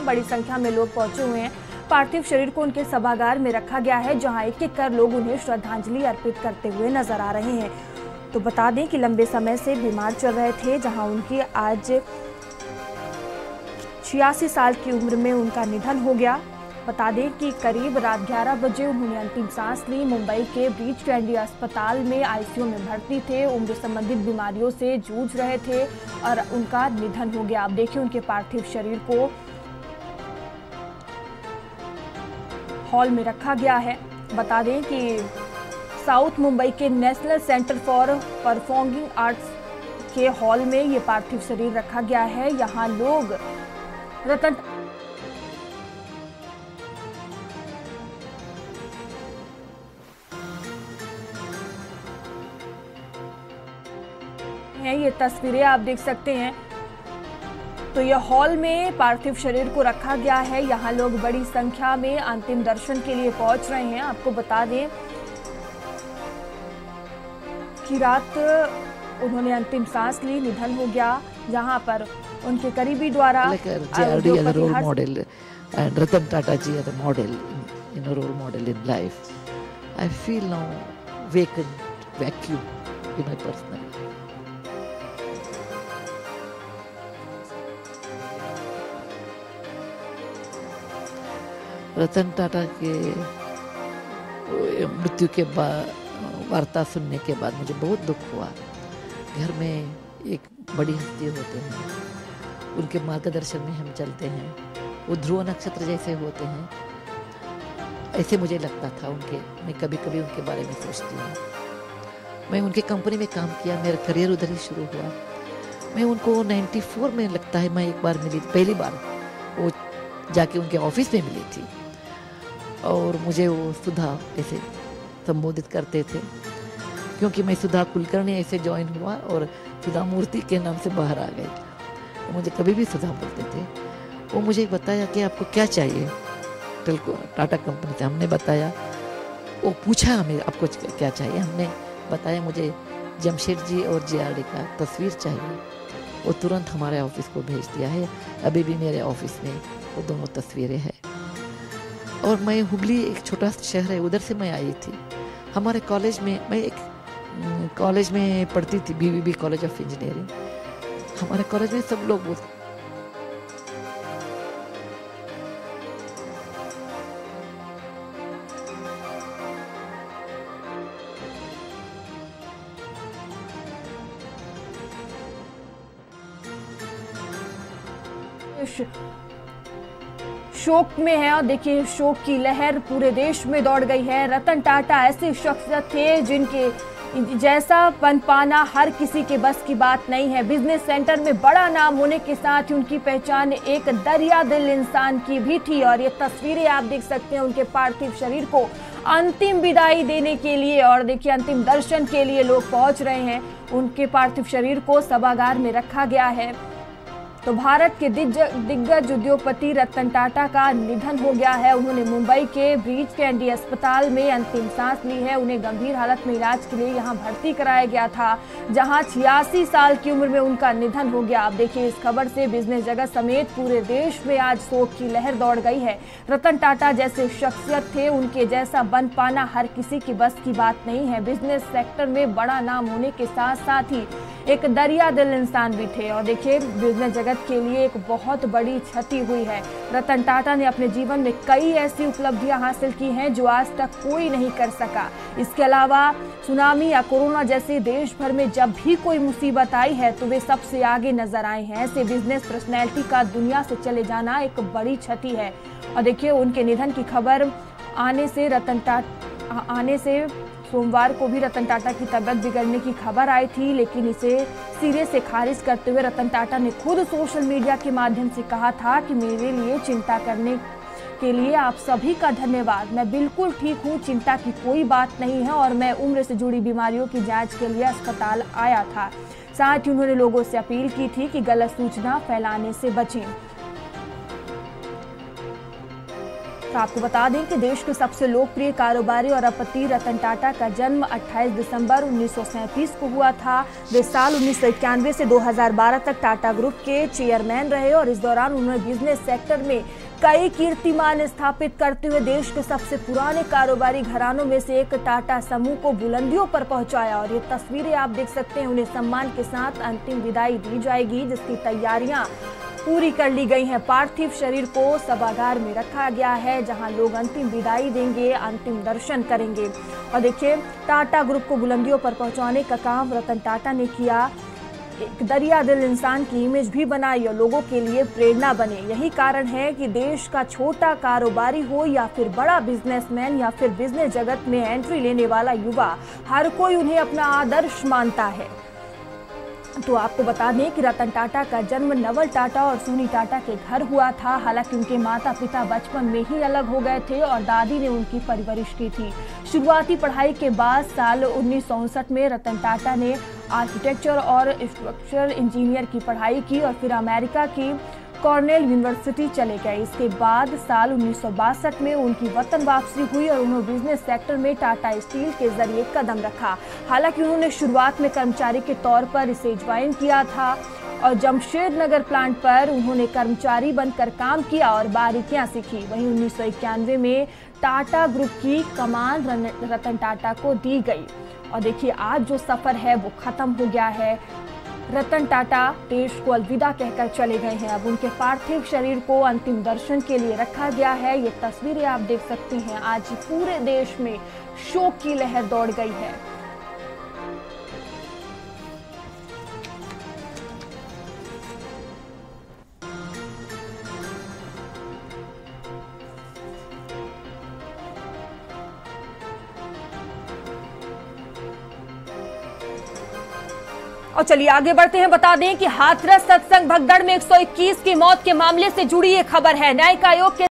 हैं। बड़ी संख्या में लोग पहुंचे हुए हैं। पार्थिव शरीर को उनके सभागार में रखा गया है, जहां एक-एक कर लोग उन्हें श्रद्धांजलि अर्पित करते हुए नजर आ रहे हैं। तो बता दें कि लंबे समय से बीमार चल रहे थे, जहां उनकी आज 86 साल की उम्र में उनका निधन हो गया। बता दें कि करीब रात 11 बजे उन्होंने अंतिम सांस ली। मुंबई के ब्रीच कैंडी अस्पताल में आईसीयू में भर्ती थे। उम्र संबंधित बीमारियों से जूझ रहे थे और उनका निधन हो गया। आप देखिए उनके पार्थिव शरीर को हॉल में रखा गया है। बता दें कि साउथ मुंबई के national centre for performing arts के हॉल में ये पार्थिव शरीर रखा गया है। यहाँ लोग रतन हैं, ये तस्वीरें आप देख सकते हैं। तो यह हॉल में पार्थिव शरीर को रखा गया है। यहाँ लोग बड़ी संख्या में अंतिम दर्शन के लिए पहुंच रहे हैं। आपको बता दें कि रात उन्होंने अंतिम सांस ली, निधन हो गया, जहां पर उनके करीबी द्वारा role model and Ratan Tata ji as a model, a role model in life. I feel now vacant, vacuum in my personal life. Ratan Tata के मृत्यु के बाद वार्ता सुनने के बाद मुझे बहुत दुख हुआ। घर में एक बड़ी हस्ती होते हैं, उनके मार्गदर्शन में हम चलते हैं, वो ध्रुव नक्षत्र जैसे होते हैं, ऐसे मुझे लगता था उनके। मैं कभी कभी उनके बारे में सोचती हूँ। मैं उनके कंपनी में काम किया, मेरा करियर उधर ही शुरू हुआ। मैं उनको 94 में लगता है मैं एक बार मिली, पहली बार वो जाके उनके ऑफिस में मिली थी और मुझे वो सुधा ऐसे संबोधित करते थे, क्योंकि मैं सुधा कुलकर्णी ऐसे ज्वाइन हुआ और सुधा मूर्ति के नाम से बाहर आ गई। तो मुझे कभी भी सुधा बोलते थे। वो मुझे बताया कि आपको क्या चाहिए टाटा कंपनी से। हमने बताया, वो पूछा हमें आपको क्या चाहिए, हमने बताया मुझे जमशेद जी और JRD का तस्वीर चाहिए। वो तुरंत हमारे ऑफिस को भेज दिया है। अभी भी मेरे ऑफिस में वो दोनों तस्वीरें हैं। और मैं हुबली एक छोटा शहर है, उधर से मैं आई थी। हमारे कॉलेज में, मैं एक कॉलेज में पढ़ती थी, BBB कॉलेज ऑफ इंजीनियरिंग। हमारे कॉलेज में सब लोग बोलते शोक में है। और देखिए शोक की लहर पूरे देश में दौड़ गई है। रतन टाटा ऐसे शख्सियत थे जिनके जैसा बन पाना हर किसी के बस की बात नहीं है। बिजनेस सेंटर में बड़ा नाम होने के साथ ही उनकी पहचान एक दरिया दिल इंसान की भी थी। और ये तस्वीरें आप देख सकते हैं उनके पार्थिव शरीर को अंतिम विदाई देने के लिए, और देखिए अंतिम दर्शन के लिए लोग पहुंच रहे हैं। उनके पार्थिव शरीर को सभागार में रखा गया है। तो भारत के दिग्गज उद्योगपति रतन टाटा का निधन हो गया है। उन्होंने मुंबई के ब्रीच कैंडी अस्पताल में अंतिम सांस ली है। उन्हें गंभीर हालत में इलाज के लिए यहां भर्ती कराया गया था, जहां 86 साल की उम्र में उनका निधन हो गया। आप देखिए इस खबर से बिजनेस जगत समेत पूरे देश में आज शोक की लहर दौड़ गई है। रतन टाटा जैसे शख्सियत थे, उनके जैसा बन पाना हर किसी की बस की बात नहीं है। बिजनेस सेक्टर में बड़ा नाम होने के साथ साथ ही एक दरिया दिल इंसान भी थे। और देखिए बिजनेस जगत के लिए एक बहुत बड़ी क्षति हुई है। रतन टाटा ने अपने जीवन में कई ऐसी उपलब्धियां हासिल की हैं जो आज तक कोई नहीं कर सका। इसके अलावा सुनामी या कोरोना जैसे देश भर में जब भी कोई मुसीबत आई है तो वे सबसे आगे नजर आए हैं। ऐसे बिजनेस पर्सनैलिटी का दुनिया से चले जाना एक बड़ी क्षति है। और देखिए उनके निधन की खबर आने से सोमवार को भी रतन टाटा की तबीयत बिगड़ने की खबर आई थी, लेकिन इसे सिरे से खारिज करते हुए रतन टाटा ने खुद सोशल मीडिया के माध्यम से कहा था कि मेरे लिए चिंता करने के लिए आप सभी का धन्यवाद। मैं बिल्कुल ठीक हूँ, चिंता की कोई बात नहीं है और मैं उम्र से जुड़ी बीमारियों की जांच के लिए अस्पताल आया था। साथ ही उन्होंने लोगों से अपील की थी कि गलत सूचना फैलाने से बचें। तो आपको बता दें कि देश के सबसे लोकप्रिय कारोबारी और अरबपति रतन टाटा का जन्म 28 दिसंबर 1937 को हुआ था। वे साल 1991 से 2012 तक टाटा ग्रुप के चेयरमैन रहे और इस दौरान उन्होंने बिजनेस सेक्टर में कई कीर्तिमान स्थापित करते हुए देश के सबसे पुराने कारोबारी घरानों में से एक टाटा समूह को बुलंदियों पर पहुंचाया। और ये तस्वीरें आप देख सकते हैं, उन्हें सम्मान के साथ अंतिम विदाई दी जाएगी, जिसकी तैयारियां पूरी कर ली गई हैं। पार्थिव शरीर को सभागार में रखा गया है, जहां लोग अंतिम विदाई देंगे, अंतिम दर्शन करेंगे। और देखिए, टाटा ग्रुप को बुलंदियों पर पहुंचाने का काम रतन टाटा ने किया। एक दरिया दिल इंसान की इमेज भी बनाई और लोगों के लिए प्रेरणा बने। यही कारण है कि देश का छोटा कारोबारी हो या फिर बड़ा बिजनेसमैन या फिर बिजनेस जगत में एंट्री लेने वाला युवा, हर कोई उन्हें अपना आदर्श मानता है। तो आपको बता दें कि रतन टाटा का जन्म नवल टाटा और सोनी टाटा के घर हुआ था। हालांकि उनके माता पिता बचपन में ही अलग हो गए थे और दादी ने उनकी परवरिश की थी। शुरुआती पढ़ाई के बाद साल 1959 में रतन टाटा ने आर्किटेक्चर और स्ट्रक्चरल इंजीनियर की पढ़ाई की और फिर अमेरिका की कॉर्नेल यूनिवर्सिटी चले गए। इसके बाद साल 1962 में उनकी वतन वापसी हुई और उन्होंने बिजनेस सेक्टर में टाटा स्टील के जरिए कदम रखा। हालांकि उन्होंने शुरुआत में कर्मचारी के तौर पर इसे ज्वाइन किया था और जमशेदनगर प्लांट पर उन्होंने कर्मचारी बनकर काम किया और बारीकियां सीखी। वहीं 1991 में टाटा ग्रुप की कमान रतन टाटा को दी गई। और देखिए, आज जो सफर है वो खत्म हो गया है। रतन टाटा देश को अलविदा कहकर चले गए हैं। अब उनके पार्थिव शरीर को अंतिम दर्शन के लिए रखा गया है। ये तस्वीरें आप देख सकते हैं। आज पूरे देश में शोक की लहर दौड़ गई है। और चलिए आगे बढ़ते हैं। बता दें कि हाथरस सत्संग भगदड़ में 121 की मौत के मामले से जुड़ी ये खबर है। न्यायिक आयोग के